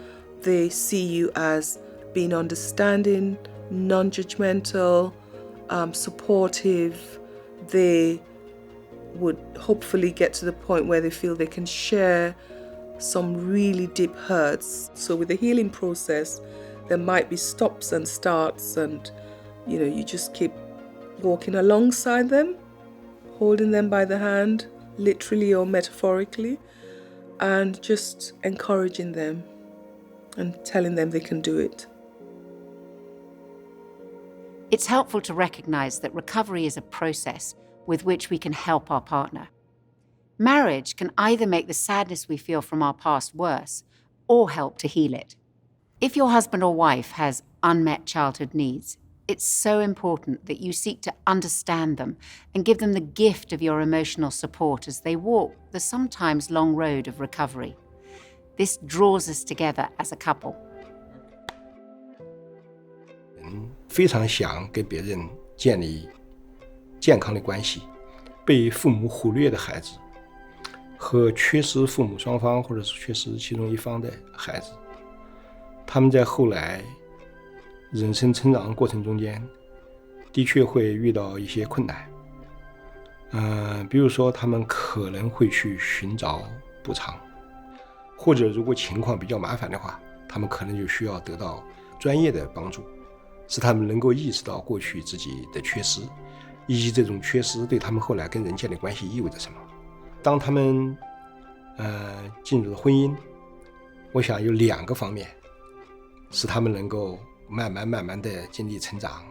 N: they see you as being understanding, non-judgmental, supportive, they would hopefully get to the point where they feel they can share some really deep hurts. So with the healing process, there might be stops and starts, and you just keep walking alongside them, holding them by the hand, literally or metaphorically, and just encouraging them and telling them they can do it.
K: It's helpful to recognize that recovery is a process with which we can help our partner. Marriage can either make the sadness we feel from our past worse or help to heal it. If your husband or wife has unmet childhood needs, it's so important that you seek to understand them and give them the gift of your emotional support as they walk the sometimes long road of recovery. This draws us together as a couple.
O: 非常想跟别人建立健康的关系，被父母忽略的孩子，和缺失父母双方或者是缺失其中一方的孩子，他们在后来人生成长过程中间，的确会遇到一些困难。比如说他们可能会去寻找补偿，或者如果情况比较麻烦的话，他们可能就需要得到专业的帮助，使他们能够意识到过去自己的缺失，以及这种缺失对他们后来跟人建立关系意味着什么。当他们进入了婚姻，我想有2个方面使他们能够慢慢的经历成长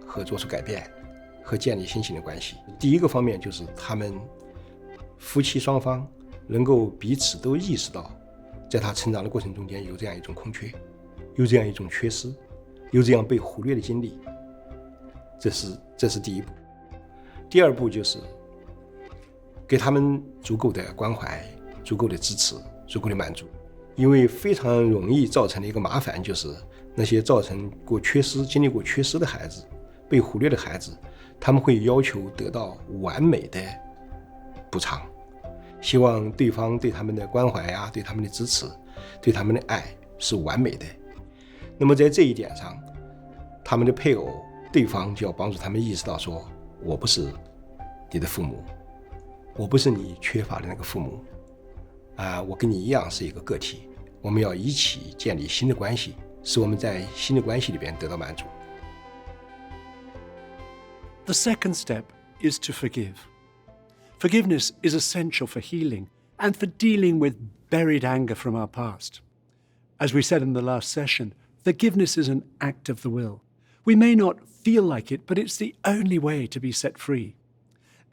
O: 和做出改变和建立新型的关系。第一个方面就是他们夫妻双方能够彼此都意识到，在他成长的过程中间有这样一种空缺，有这样一种缺失，有这样被忽略的经历，这是第一步。第二步就是给他们足够的关怀，足够的支持，足够的满足。因为非常容易造成的一个麻烦就是那些造成过缺失、经历过缺失的孩子，被忽略的孩子，他们会要求得到完美的补偿，希望对方对他们的关怀啊，对他们的支持，对他们的爱是完美的。那么在这一点上，他们的配偶对方就要帮助他们意识到说，我不是你的父母，我不是你缺乏的那个父母，我跟你一样是一个个体，我们要一起建立新的关系，使我们在新的关系里边得到满足。
L: The second step is to forgive. Forgiveness is essential for healing and for dealing with buried anger from our past. As we said in the last session, forgiveness is an act of the will. We may not feel like it, but it's the only way to be set free.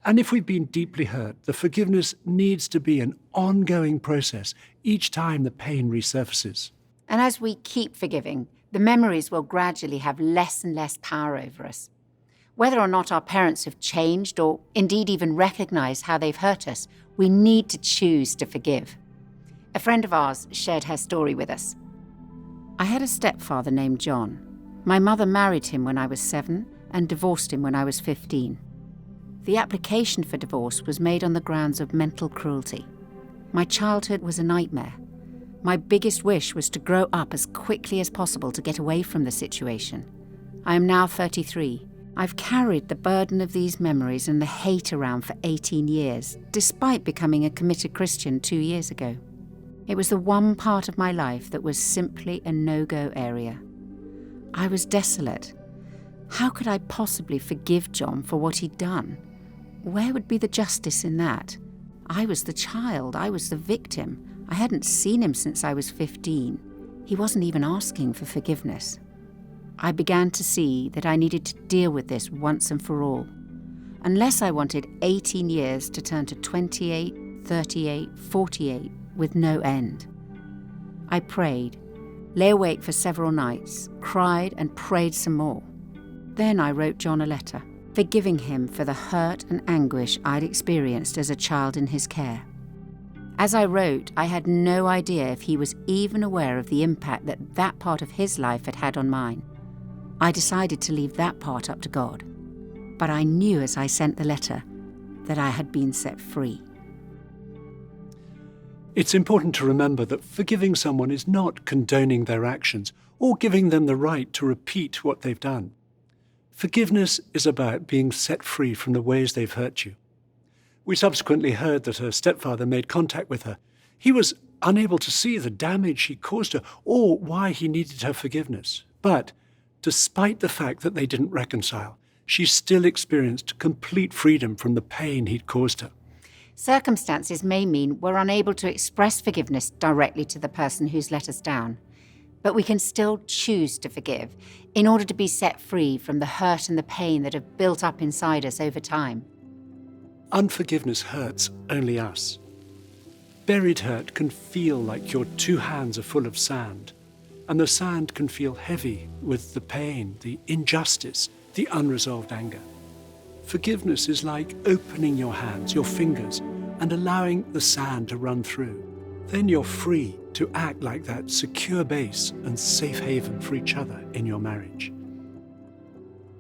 L: And if we've been deeply hurt, the forgiveness needs to be an ongoing process each time the pain resurfaces.
K: And as we keep forgiving, the memories will gradually have less and less power over us. Whether or not our parents have changed or indeed even recognize how they've hurt us, we need to choose to forgive. A friend of ours shared her story with us. I had a stepfather named John. My mother married him when I was 7 and divorced him when I was 15. The application for divorce was made on the grounds of mental cruelty. My childhood was a nightmare. My biggest wish was to grow up as quickly as possible to get away from the situation. I am now 33. I've carried the burden of these memories and the hate around for 18 years, despite becoming a committed Christian 2 years ago. It was the one part of my life that was simply a no-go area. I was desolate. How could I possibly forgive John for what he'd done? Where would be the justice in that? I was the child. I was the victim. I hadn't seen him since I was 15. He wasn't even asking for forgiveness. I began to see that I needed to deal with this once and for all. Unless I wanted 18 years to turn to 28, 38, 48 with no end. I prayed, lay awake for several nights, cried and prayed some more. Then I wrote John a letter, forgiving him for the hurt and anguish I'd experienced as a child in his care. As I wrote, I had no idea if he was even aware of the impact that that part of his life had had on mine. I decided to leave that part up to God. But I knew as I sent the letter that I had been set free.
L: It's important to remember that forgiving someone is not condoning their actions or giving them the right to repeat what they've done. Forgiveness is about being set free from the ways they've hurt you. We subsequently heard that her stepfather made contact with her. He was unable to see the damage he caused her or why he needed her forgiveness. But despite the fact that they didn't reconcile, she still experienced complete freedom from the pain he'd caused her.
K: Circumstances may mean we're unable to express forgiveness directly to the person who's let us down. But we can still choose to forgive in order to be set free from the hurt and the pain that have built up inside us over time.
L: Unforgiveness hurts only us. Buried hurt can feel like your 2 hands are full of sand, and the sand can feel heavy with the pain, the injustice, the unresolved anger. Forgiveness is like opening your hands, your fingers, and allowing the sand to run through. Then you're free to act like that secure base and safe haven for each other in your marriage.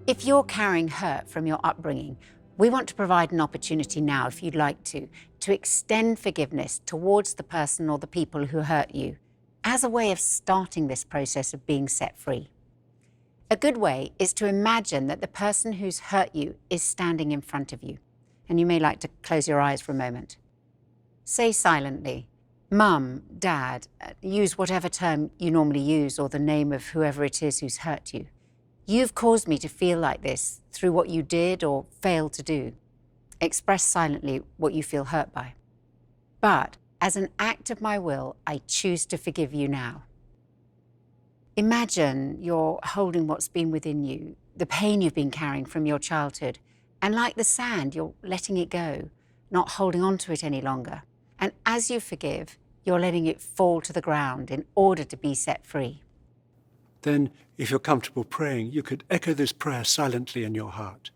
K: If you're carrying hurt from your upbringing, we want to provide an opportunity now, if you'd like to extend forgiveness towards the person or the people who hurt you, as a way of starting this process of being set free. A good way is to imagine that the person who's hurt you is standing in front of you, and you may like to close your eyes for a moment. Say silently, Mum, Dad, use whatever term you normally use or the name of whoever it is who's hurt you. You've caused me to feel like this through what you did or failed to do. Express silently what you feel hurt by. But as an act of my will, I choose to forgive you now. Imagine you're holding what's been within you, the pain you've been carrying from your childhood, and like the sand, you're letting it go, not holding on to it any longer. And as you forgive, you're letting it fall to the ground in order to be set free.
L: Then, if you're comfortable praying, you could echo this prayer silently in your heart.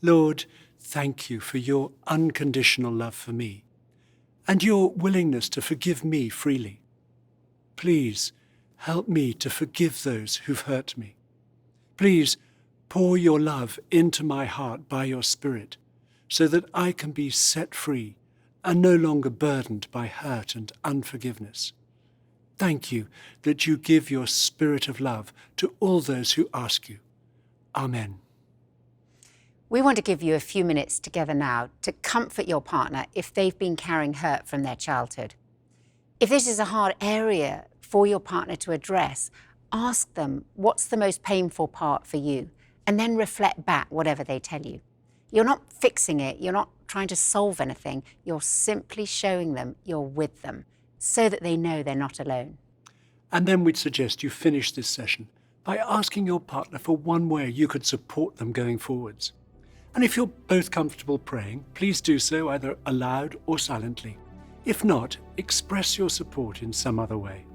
L: Lord, thank you for your unconditional love for me and your willingness to forgive me freely. Please help me to forgive those who've hurt me. Please pour your love into my heart by your Spirit so that I can be set free and no longer burdened by hurt and unforgiveness. Thank you that you give your spirit of love to all those who ask you. Amen.
K: We want to give you a few minutes together now to comfort your partner if they've been carrying hurt from their childhood. If this is a hard area for your partner to address, ask them what's the most painful part for you, and then reflect back whatever they tell you. You're not fixing it, you're not trying to solve anything, you're simply showing them you're with them so that they know they're not alone.
L: And then we'd suggest you finish this session by asking your partner for one way you could support them going forwards. And if you're both comfortable praying, please do so either aloud or silently. If not, express your support in some other way.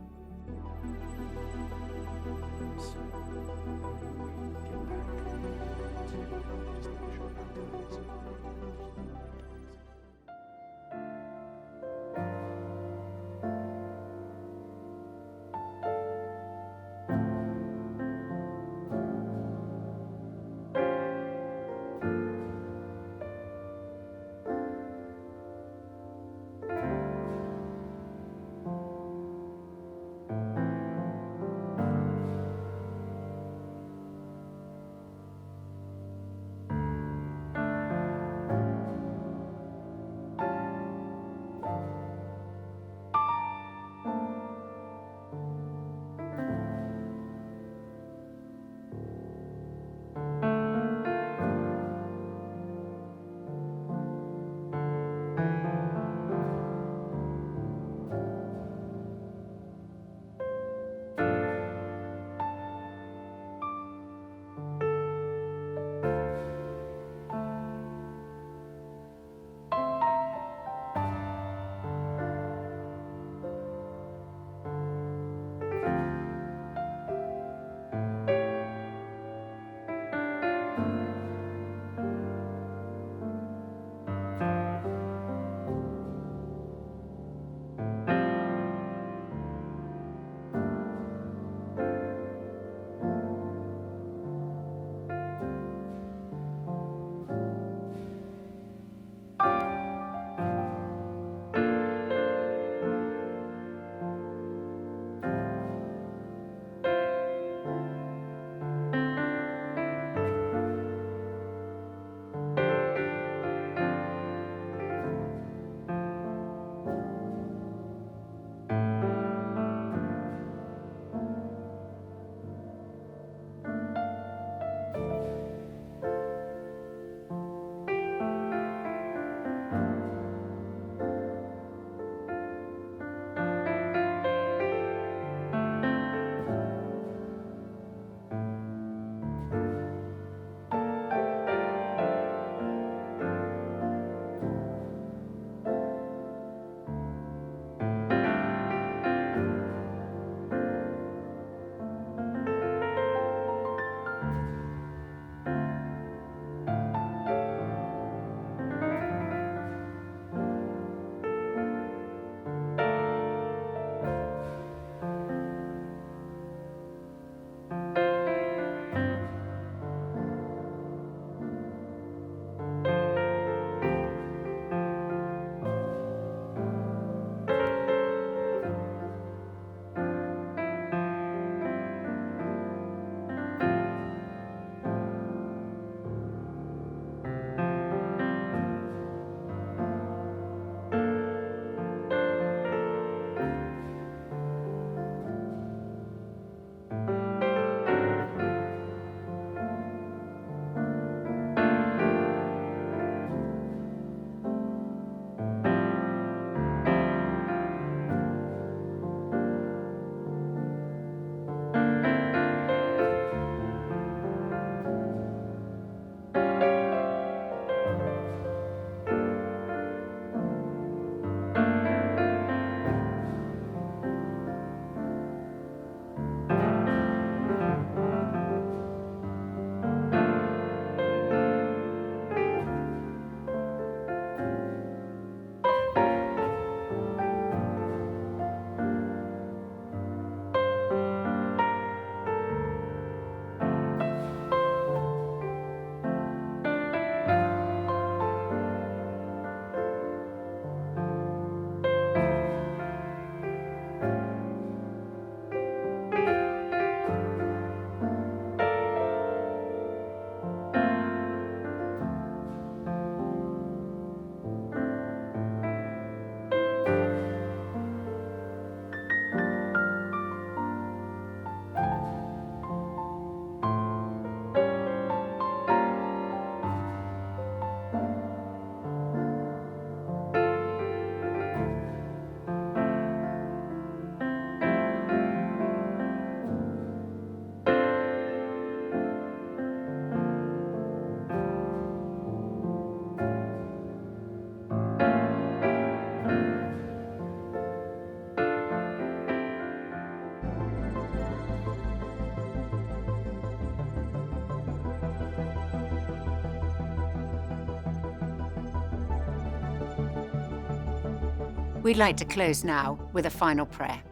K: We'd like to close now with a final prayer.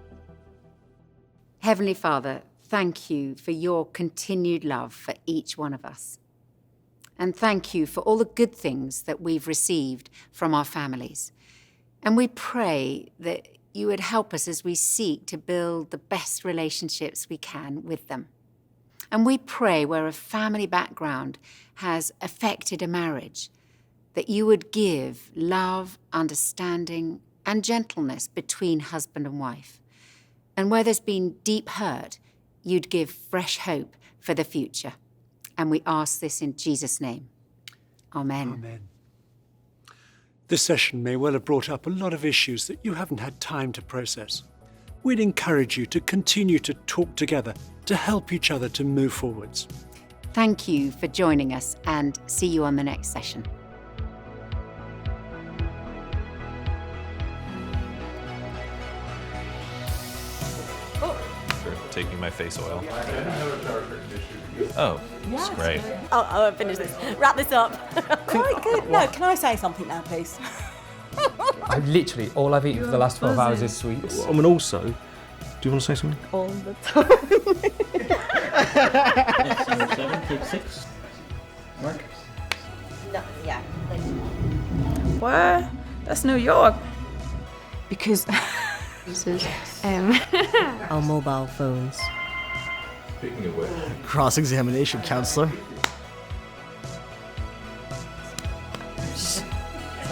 K: Heavenly Father, thank you for your continued love for each one of us. And thank you for all the good things that we've received from our families. And we pray that you would help us as we seek to build the best relationships we can with them. And we pray where a family background has affected a marriage, that you would give love, understanding, and gentleness between husband and wife. And where there's been deep hurt, you'd give fresh hope for the future. And we ask this in Jesus' name. Amen.
L: Amen. This session may well have brought up a lot of issues that you haven't had time to process. We'd encourage you to continue to talk together to help each other to move forwards.
K: Thank you for joining us, and see you on the next session.
P: Taking my face oil. Oh, that's great.
Q: I'll finish this. Wrap this up. Quite good. No, can I say something now, please?
R: All I've eaten for the last 12 hours is sweets.
I: I mean, also, do you want to say something?
Q: All the time.
S: 7, take 6. Mark?
Q: No, yeah.
B: What? That's New York.
F: Because
E: Our mobile phones.
P: Speaking of which.
S: Cross-examination, counselor.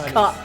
Q: Cut.